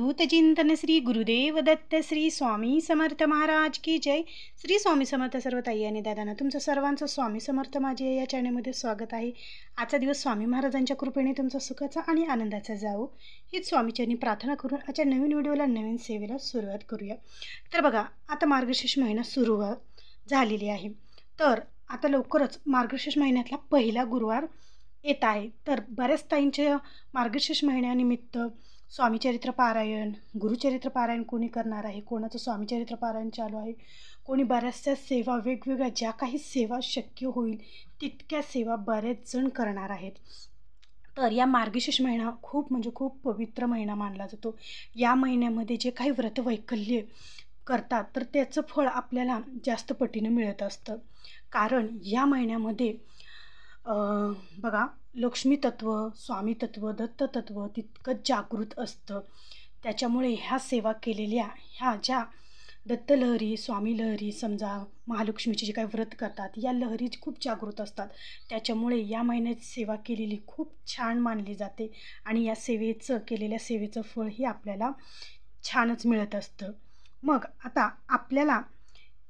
चिंतन श्री गुरुदेव दत्त श्री स्वामी समर्थ महाराज की जय। श्री स्वामी समर्थ सर्व ताई आणि दादांना तुमचं सर्वांचं स्वामी समर्थ माझे या चॅनलमध्ये स्वागत आहे। आजचा दिवस स्वामी महाराजांच्या कृपेने तुमचा सुखाचा आणि आनंदाचा जावो हीच स्वामीचरणी प्रार्थना करून आजच्या नवीन व्हिडिओला नवीन सेवेला सुरुवात करूया। तर बघा, आता मार्गशीर्ष महिना सुरू झालेली आहे। तर आता लवकरच मार्गशीर्ष महिन्यातला पहिला गुरुवार येत आहे। तर बऱ्याच ताईंच्या मार्गशीर्ष महिन्यानिमित्त स्वामीचरित्र पारायण, गुरुचरित्र पारायण कोणी करणार आहे, कोणाचं स्वामीचरित्र पारायण चालू आहे, कोणी बऱ्याचशा सेवा वेगवेगळ्या ज्या काही सेवा शक्य होईल तितक्या सेवा बरेच जण करणार आहेत। तर या मार्गशीर्ष महिना खूप पवित्र महिना मानला जातो। या महिन्यामध्ये जे काही व्रत वैकल्य करतात तर त्याचं फळ आपल्याला जास्त पटीने मिळत असतं। कारण या महिन्यामध्ये बघा, लक्ष्मी तत्व, स्वामी तत्व, दत्त तत्व तितकंच जागृत असतं। त्याच्यामुळे ह्या सेवा केलेल्या ह्या ज्या दत्त लहरी, स्वामी लहरी, समजा महालक्ष्मीचे जे काही व्रत करतात या लहरी खूप जागृत असतात। त्याच्यामुळे या महिन्यात सेवा केलेली खूप छान मानली जाते आणि या केलेल्या सेवेचं फळ ही आपल्याला छानच मिळत असतं। मग आता आपल्याला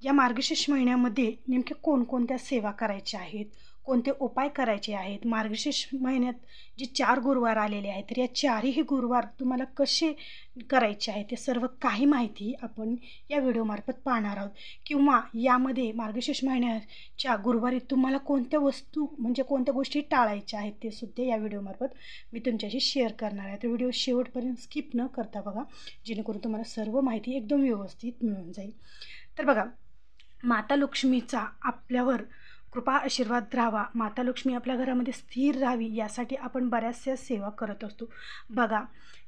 या मार्गशीर्ष महिन्यामध्ये नेमके कोणकोणत्या सेवा करायच्या आहेत, कोणते उपाय करायचे आहेत, मार्गशीर्ष महिन्यात जे 4 गुरुवार आलेले आहेत तर या 4ही गुरुवार तुम्हाला कसे करायचे आहेत ते सर्व काही माहिती आपण या व्हिडिओमार्फत पाहणार आहोत। किंवा यामध्ये मार्गशीर्ष महिन्याच्या गुरुवारी तुम्हाला कोणत्या वस्तू म्हणजे कोणत्या गोष्टी टाळायच्या आहेत ते सुद्धा या व्हिडिओमार्फत मी तुमच्याशी शेअर करणार आहे। तर व्हिडिओ शेवटपर्यंत स्किप न करता बघा, जेणेकरून तुम्हाला सर्व माहिती एकदम व्यवस्थित मिळून जाईल। तर बघा, माता लक्ष्मीचा आपल्यावर कृपा आशीर्वाद राहावा, माता लक्ष्मी आपल्या घरामध्ये स्थिर राहावी यासाठी आपण बऱ्याचशा सेवा करत असतो। बघा,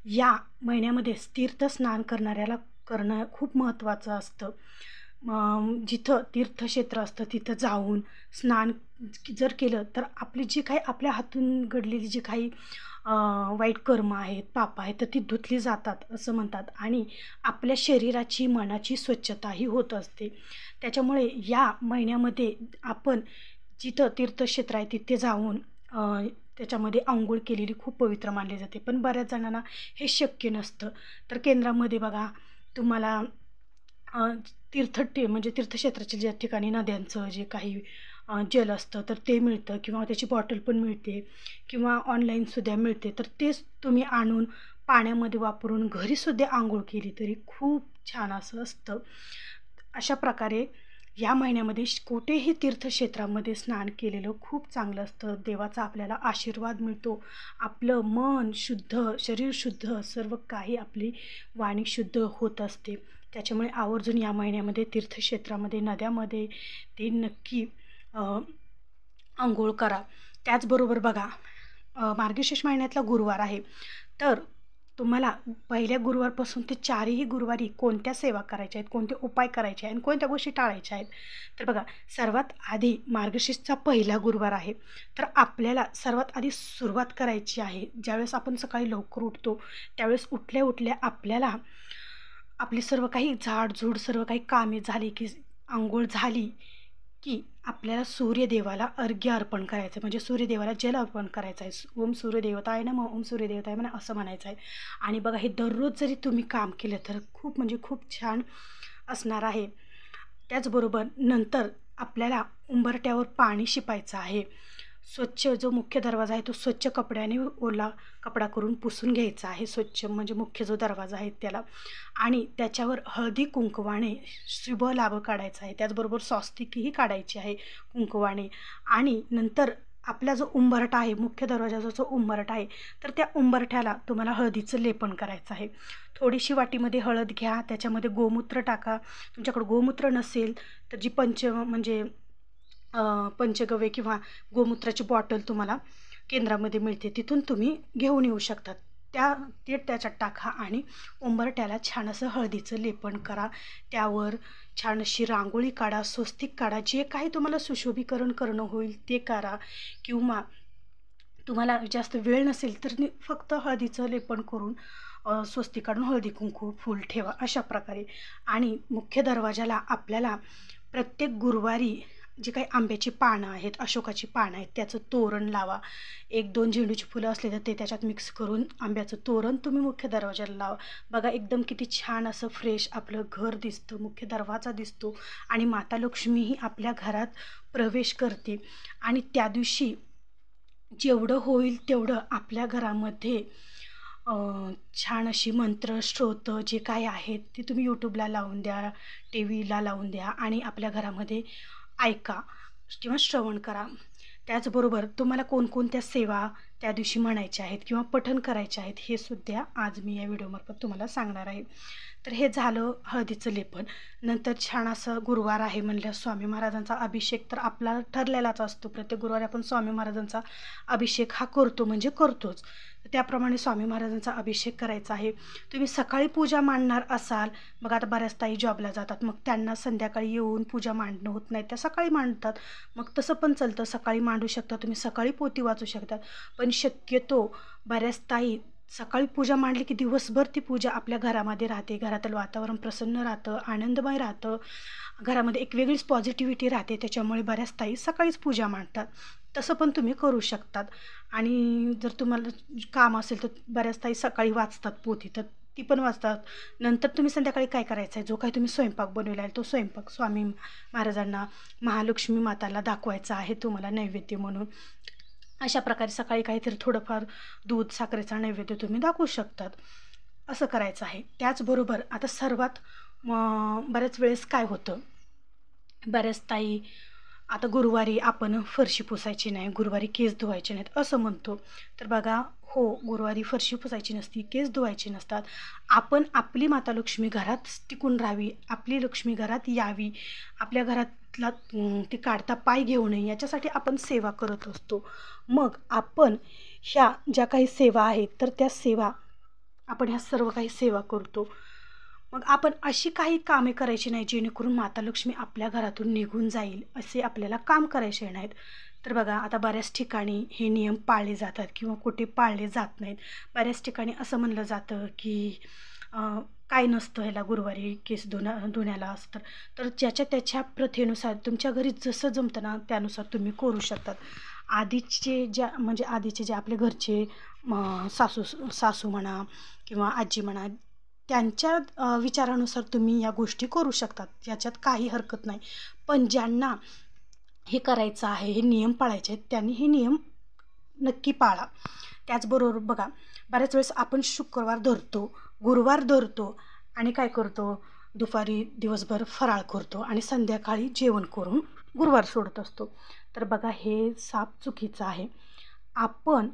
या महिन्यामध्ये तीर्थ स्नान करणं खूप महत्त्वाचं असतं। जिथं तीर्थक्षेत्र असतं तिथं जाऊन स्नान जर केलं तर आपली जी काही आपल्या हातून घडलेली जी काही वाईट कर्म आहेत, पाप आहेत तर ती धुतली जातात असं म्हणतात आणि आपल्या शरीराची मनाची स्वच्छताही होत असते। त्याच्यामुळे या महिन्यामध्ये आपण जिथं तीर्थक्षेत्र आहे तिथे जाऊन त्याच्यामध्ये अंघोळ केलेली खूप पवित्र मानली जाते। पण बऱ्याच जणांना हे शक्य नसतं। तर केंद्रामध्ये बघा, तुम्हाला म्हणजे तीर्थक्षेत्राच्या ज्या ठिकाणी नद्यांचं जे काही जल असतं तर ते मिळतं किंवा त्याची बॉटल पण मिळते किंवा ऑनलाईनसुद्धा मिळते। तर तेच तुम्ही आणून पाण्यामध्ये वापरून घरीसुद्धा आंघोळ केली तरी खूप छान असं असतं। अशा प्रकारे या महिन्यामध्ये कुठेही तीर्थक्षेत्रामध्ये स्नान केलेलं खूप चांगलं असतं। देवाचा आपल्याला आशीर्वाद मिळतो, आपलं मन शुद्ध, शरीर शुद्ध, सर्व काही आपली वाणी शुद्ध होत असते। त्याच्यामुळे आवर्जून या महिन्यामध्ये तीर्थक्षेत्रामध्ये, नद्यामध्ये ते नक्की अंघोळ करा। त्याचबरोबर बघा, मार्गशीर्ष महिन्यातला गुरुवार आहे तर तुम्हाला पहिल्या गुरुवारपासून ते 4ही गुरुवारी कोणत्या सेवा करायच्या आहेत, कोणते उपाय करायचे आहेत आणि कोणत्या गोष्टी टाळायच्या आहेत। तर बघा, सर्वात आधी मार्गशीर्षचा पहिला गुरुवार आहे तर आपल्याला सर्वात आधी सुरुवात करायची आहे। ज्यावेळेस आपण सकाळी लवकर उठतो त्यावेळेस उठल्या उठल्या आपल्याला आपली सर्व काही झाडझूड सर्व काही कामे झाली की अंघोळ झाली की आपल्याला सूर्यदेवाला अर्घ्य अर्पण करायचं, म्हणजे सूर्यदेवाला जल अर्पण करायचं आहे। ओम सूर्यदेवताय नमः, ओम सूर्यदेवताय म्हणा असं म्हणायचं आहे। आणि बघा, हे दररोज जरी तुम्ही काम केलं तर खूप छान असणार आहे। त्याचबरोबर नंतर आपल्याला उंबरठ्यावर पाणी शिंपायचं आहे। स्वच्छ जो मुख्य दरवाजा आहे तो स्वच्छ कपड्याने ओला कपडा करून पुसून घ्यायचा आहे, स्वच्छ म्हणजे मुख्य जो दरवाजा आहे त्याला, आणि त्याच्यावर हळदी कुंकवाने शुभ लाभ काढायचा आहे। त्याचबरोबर स्वस्तिकही काढायची आहे कुंकवाने। आणि नंतर आपला जो उंबरठा आहे, मुख्य दरवाजाचा जो उंबरठा आहे तर त्या उंबरठ्याला तुम्हाला हळदीचं लेपन करायचं आहे। थोडीशी वाटीमध्ये हळद घ्या, त्याच्यामध्ये गोमूत्र टाका। तुमच्याकडे गोमूत्र नसेल तर जी पंचगव्य किंवा गोमूत्राची बॉटल तुम्हाला केंद्रामध्ये मिळते तिथून तुम्ही घेऊन येऊ शकतात। त्याच्यात टाका आणि उंबरठ्याला छान असं हळदीचं लेपन करा। त्यावर छान अशी रांगोळी काढा, स्वस्तिक काढा, जे काही तुम्हाला सुशोभीकरण करणं होईल ते करा। किंवा तुम्हाला जास्त वेळ नसेल तर फक्त हळदीचं लेपन करून स्वस्तिक काढून हळदी कुंकू फूल ठेवा अशा प्रकारे। आणि मुख्य दरवाजाला आपल्याला प्रत्येक गुरुवारी जी काही आंब्याची पानं आहेत, अशोकाची पानं आहेत, त्याचं तोरण लावा. 1-2 झेंडूची फुलं असले तर ते त्याच्यात मिक्स करून आंब्याचं तोरण तुम्ही मुख्य दरवाजाला लावा. बघा एकदम किती छान असं फ्रेश आपलं घर दिसतं, मुख्य दरवाजा दिसतो आणि माता लक्ष्मीही आपल्या घरात प्रवेश करते. आणि त्या दिवशी जेवढं होईल तेवढं आपल्या घरामध्ये छान अशी मंत्र, स्तोत्र जे काही आहेत ते तुम्ही यूट्यूबला लावून द्या, टी व्हीला लावून द्या आणि आपल्या घरामध्ये ऐका किंवा श्रवण करा. त्याचबरोबर तुम्हाला कोणकोणत्या सेवा त्या दिवशी म्हणायच्या आहेत किंवा पठण करायचे आहेत हे सुद्धा आज मी या व्हिडिओमार्फत तुम्हाला सांगणार आहे. तर हे झालं हळदीचं लेपन. नंतर छान असं गुरुवार आहे म्हणल्यावर स्वामी महाराजांचा अभिषेक तर आपला ठरलेलाच असतो. प्रत्येक गुरुवारी आपण स्वामी महाराजांचा अभिषेक हा करतो म्हणजे करतोच. त्याप्रमाणे स्वामी महाराजांचा अभिषेक करायचा आहे. तुम्ही सकाळी पूजा मांडणार असाल, मग आता बऱ्याच ताई जॉबला जातात, मग त्यांना संध्याकाळी येऊन पूजा मांडणं होत नाही, त्या सकाळी मांडतात. मग तसं पण चालतं, सकाळी मांडू शकता तुम्ही, सकाळी पोथी वाचू शकतात. पण शक्यतो बऱ्याच ताई सकाळी पूजा मांडली की दिवसभर ती पूजा आपल्या घरामध्ये राहते, घरातलं वातावरण प्रसन्न राहतं, आनंदमय राहतं, घरामध्ये एक वेगळीच पॉझिटिव्हिटी राहते. त्याच्यामुळे बऱ्याच ताई सकाळीच पूजा मांडतात. तसं पण तुम्ही करू शकतात. आणि जर तुम्हाला काम असेल तर बऱ्याच ताई सकाळी वाचतात पोथी, तर ती पण वाचतात. नंतर तुम्ही संध्याकाळी काय करायचं आहे, जो काही तुम्ही स्वयंपाक बनवला आहे तो स्वयंपाक स्वामी महाराजांना, महालक्ष्मी माताला दाखवायचा आहे तुम्हाला नैवेद्य म्हणून. अशा प्रकारे सकाळी काहीतरी थोडंफार दूध साखरेचा नैवेद्य तुम्ही दाखवू शकतात. असं करायचं आहे. त्याचबरोबर आता सर्वात बऱ्याच वेळेस काय होतं, बऱ्याच ताई आता गुरुवारी आपण फरशी पुसायची नाही, गुरुवारी केस धुवायचे नाहीत असं म्हणतो. तर बघा, हो, गुरुवारी फरशी पुसायची नसती, केस धुवायचे नसतात. आपण आपली माता लक्ष्मी घरात टिकून राहावी, आपली लक्ष्मी घरात यावी, आपल्या घरातला ती काढता पाय घेऊ नये याच्यासाठी आपण सेवा करत असतो. मग आपण ह्या ज्या काही सेवा आहेत तर त्या सेवा आपण ह्या सर्व काही सेवा करतो. मग आपण अशी काही कामे करायची नाही जेणेकरून माता लक्ष्मी आपल्या घरातून निघून जाईल, असे आपल्याला काम करायचे नाहीत. तर बघा, आता बऱ्याच ठिकाणी हे नियम पाळले जातात किंवा कुठे पाळले जात नाहीत. बऱ्याच ठिकाणी असं म्हणलं जातं की काय नसतं ह्याला, गुरुवारी केस धुण्याला असतं. तर ज्याच्या त्याच्या प्रथेनुसार तुमच्या घरी जसं जमतं ना त्यानुसार तुम्ही करू शकतात. आधीचे जे आपले घरचे सासू म्हणा किंवा आजी म्हणा, त्यांच्या विचारानुसार तुम्ही या गोष्टी करू शकतात, याच्यात काही हरकत नाही. पण ज्यांना हे करायचं आहे, हे नियम पाळायचे आहेत, त्यांनी हे नियम नक्की पाळा. त्याचबरोबर बघा, बऱ्याच वेळेस आपण शुक्रवार धरतो, गुरुवार धरतो आणि काय करतो, दुपारी दिवसभर फराळ करतो आणि संध्याकाळी जेवण करून गुरुवार सोडत असतो. तर बघा, हे साप चुकीचं आहे. आपण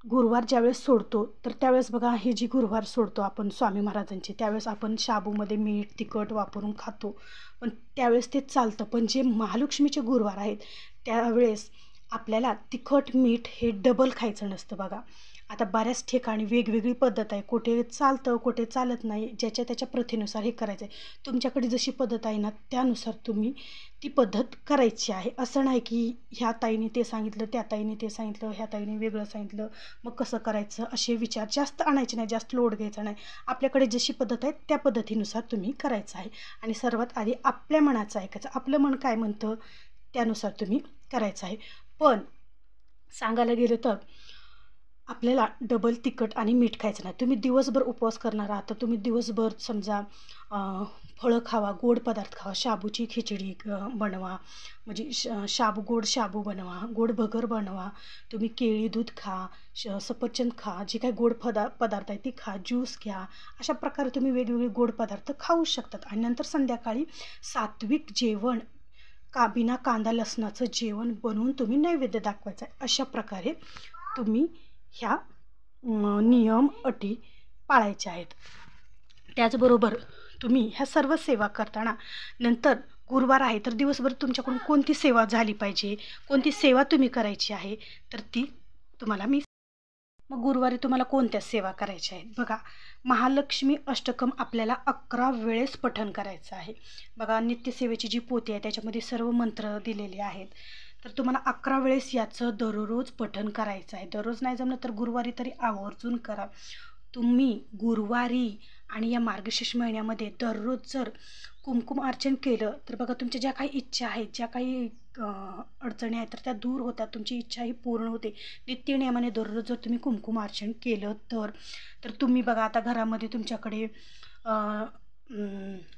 गुरुवार ज्यावेळेस सोडतो तर त्यावेळेस बघा, हे जी गुरुवार सोडतो आपण स्वामी महाराजांची, त्यावेळेस आपण शाबूमध्ये मीठ तिखट वापरून खातो, पण त्यावेळेस ते चालतं. पण जे महालक्ष्मीचे गुरुवार आहेत त्यावेळेस आपल्याला तिखट मीठ हे डबल खायचं नसतं. बघा, आता बऱ्याच ठिकाणी वेगवेगळी पद्धत आहे, कुठे चालतं कुठे चालत नाही, ज्याच्या त्याच्या प्रथेनुसार हे करायचं आहे. तुमच्याकडे जशी पद्धत आहे ना त्यानुसार तुम्ही ती पद्धत करायची आहे. असं नाही की ह्या ताईने ते सांगितलं, त्या ताईने ते सांगितलं, ह्या ताईने वेगळं सांगितलं, मग कसं करायचं, असे विचार जास्त आणायचे नाही, जास्त लोड घ्यायचा नाही. आपल्याकडे जशी पद्धत आहे त्या पद्धतीनुसार तुम्ही करायचं आहे. आणि सर्वात आधी आपल्या मनाचं ऐकायचं, आपलं मन काय म्हणतं त्यानुसार तुम्ही करायचं आहे. पण सांगायला गेलं तर आपल्याला डबल तिखट आणि मीठ खायचं नाही. तुम्ही दिवसभर उपवास करणार आहात तर तुम्ही दिवसभर समजा फळं खावा, गोड पदार्थ खावा, शाबूची खिचडी बनवा, म्हणजे गोड शाबू बनवा, गोड भगर बनवा, तुम्ही केळी दूध खा, सफरचंद खा, जे काही गोड पदार्थ आहे ती खा, ज्यूस घ्या. अशा प्रकारे तुम्ही वेगवेगळे गोड पदार्थ खाऊ शकतात. आणि नंतर संध्याकाळी सात्विक जेवण, बिना कांदा लसणाचं जेवण बनवून तुम्ही नैवेद्य दाखवायचं आहे. अशा प्रकारे तुम्ही ह्या नियम अटी पाळायच्या आहेत. त्याचबरोबर तुम्ही ह्या सर्व सेवा करताना नंतर गुरुवार आहे तर दिवसभर तुमच्याकडून कोणती सेवा झाली पाहिजे, कोणती सेवा तुम्ही करायची आहे तर ती तुम्हाला मग गुरुवारी तुम्हाला कोणत्या सेवा करायच्या आहेत. बघा, महालक्ष्मी अष्टकम आपल्याला 11 वेळेस पठण करायचं आहे. बघा, नित्यसेवेची जी पोथी आहे त्याच्यामध्ये सर्व मंत्र दिलेले आहेत. तर तुम्हाला 11 वेळेस याचं दररोज पठण करायचं आहे. दररोज नाही जमलं तर गुरुवारी तरी आवर्जून करा. तुम्ही गुरुवारी आणि या मार्गशीर्ष महिन्यामध्ये दररोज जर कुमकुम अर्चन केलं तर बघा तुमच्या ज्या काही इच्छा आहेत, ज्या काही अडचणी आहेत तर त्या दूर होतात, तुमची इच्छा ही पूर्ण होते. नित्यनियमाने दररोज जर तुम्ही कुमकुम अर्चन केलं तर तुम्ही बघा आता घरामध्ये तुमच्याकडे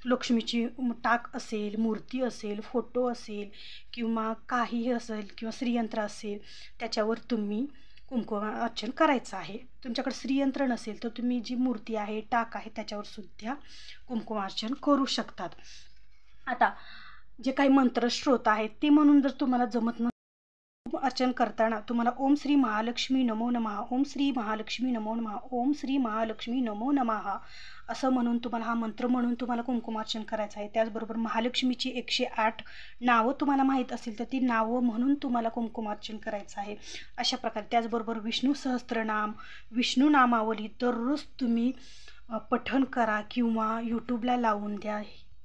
लक्ष्मीची टाक असेल, मूर्ती असेल, फोटो असेल किंवा काहीही असेल किंवा श्रीयंत्र असेल, त्याच्यावर तुम्ही कुंकुम अर्चन करायचं आहे. तुमच्याकडे श्रीयंत्र नसेल तर तुम्ही जी मूर्ती आहे, टाक आहे त्याच्यावर सुद्धा कुंकुम अर्चन करू शकतात. आता जे काही मंत्र स्त्रोत आहेत ते म्हणून जर तुम्हाला जमत नसेल, अर्चन करताना तुम्हाला ओम श्री महालक्ष्मी नमो नमः, ओम श्री महालक्ष्मी नमो नमः, ओम श्री महालक्ष्मी नमो नमः असं म्हणून तुम्हाला हा मंत्र म्हणून तुम्हाला कुंकुमार्चन करायचं आहे. त्याचबरोबर महालक्ष्मीची 108 नावं तुम्हाला माहीत असेल तर ती नावं म्हणून तुम्हाला कुंकुमार्चन करायचं आहे. अशा प्रकारे त्याचबरोबर विष्णू सहस्त्रनाम, विष्णू नामावली दररोज तुम्ही पठण करा किंवा यूट्यूबला लावून द्या.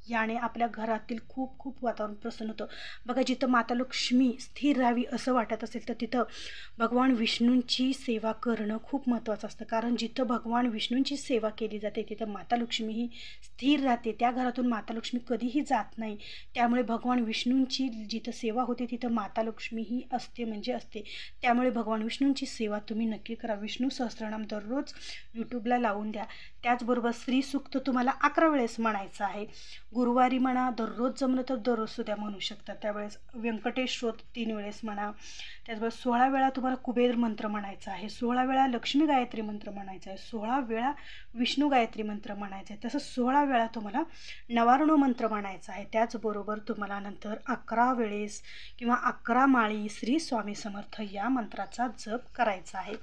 याने आपल्या घरातील खूप खूप वातावरण प्रसन्न होतं. बघा जिथं माता लक्ष्मी स्थिर राहावी असं वाटत असेल तर तिथं भगवान विष्णूंची सेवा करणं खूप महत्त्वाचं असतं. कारण जिथं भगवान विष्णूंची सेवा केली जाते तिथं माता लक्ष्मी ही स्थिर राहते. त्या घरातून माता लक्ष्मी कधीही जात नाही. त्यामुळे भगवान विष्णूंची जिथं सेवा होते तिथं माता लक्ष्मी ही असते म्हणजे असते. त्यामुळे भगवान विष्णूंची सेवा तुम्ही नक्की करा. विष्णू सहस्त्रनाम दररोज यूट्यूबला लावून द्या. त्याचबरोबर श्रीसूक्त तुम्हाला 11 वेळेस म्हणायचं आहे. गुरुवारी म्हणा, दररोज जमलं तर दररोज सुद्धा म्हणू शकतात. त्यावेळेस व्यंकटेश स्तोत्र 3 वेळेस म्हणा. त्याचबरोबर 16 वेळा तुम्हाला कुबेर मंत्र म्हणायचा आहे, 16 वेळा लक्ष्मी गायत्री मंत्र म्हणायचा आहे, 16 वेळा विष्णू गायत्री मंत्र म्हणायचा आहे. तसंच 16 वेळा तुम्हाला नवारणो मंत्र म्हणायचा आहे. त्याचबरोबर तुम्हाला नंतर 11 वेळेस किंवा 11 माळी श्री स्वामी समर्थ या मंत्राचा जप करायचा आहे.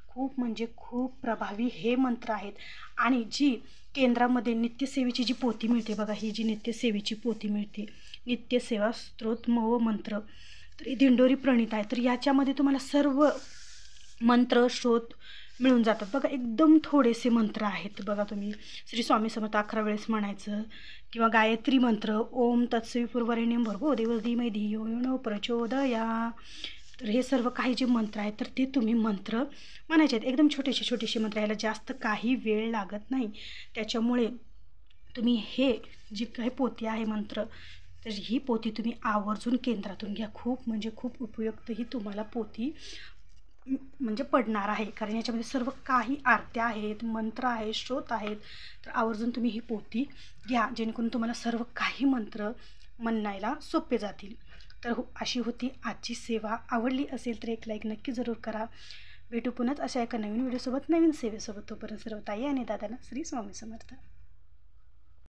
खूप म्हणजे खूप प्रभावी हे मंत्र आहेत. आणि जी केंद्रामध्ये नित्यसेवेची जी पोथी मिळते बघा, ही जी नित्यसेवेची पोथी मिळते, नित्यसेवा स्तोत्र व मंत्र, तर ही दिंडोरी प्रणीत आहे. तर याच्यामध्ये तुम्हाला सर्व मंत्र स्त्रोत मिळून जातात. बघा एकदम थोडेसे मंत्र आहेत. बघा तुम्ही श्री स्वामी समर्थ 11 वेळेस म्हणायचं किंवा गायत्री मंत्र ओम तत्सवितुर्वरेण्यं भर्गो देवस्य धीमहि धियो यो नः प्रचोदयात्. तर हे सर्व काही जे मंत्र आहेत तर ते तुम्ही मंत्र म्हणायचे आहेत. एकदम छोटेसे मंत्र, याला जास्त काही वेळ लागत नाही. त्याच्यामुळे तुम्ही हे जी काही पोथी आहे मंत्र, तर ही पोथी तुम्ही आवर्जून केंद्रातून घ्या. खूप म्हणजे खूप उपयुक्त ही तुम्हाला पोथी म्हणजे पडणार आहे. कारण याच्यामध्ये सर्व काही आरत्या आहेत, मंत्र आहेत, स्त्रोत आहेत. तर आवर्जून तुम्ही ही पोथी घ्या जेणेकरून तुम्हाला सर्व काही मंत्र म्हणायला सोपे जातील. तर अशी होती आजची सेवा. आवडली असेल तर एक लाईक नक्की जरूर करा. भेटू पुन्हाच अशा एका नवीन व्हिडिओसोबत, नवीन सेवेसोबत. तोपर्यंत सर्व ताई आणि दादांना श्री स्वामी समर्थ.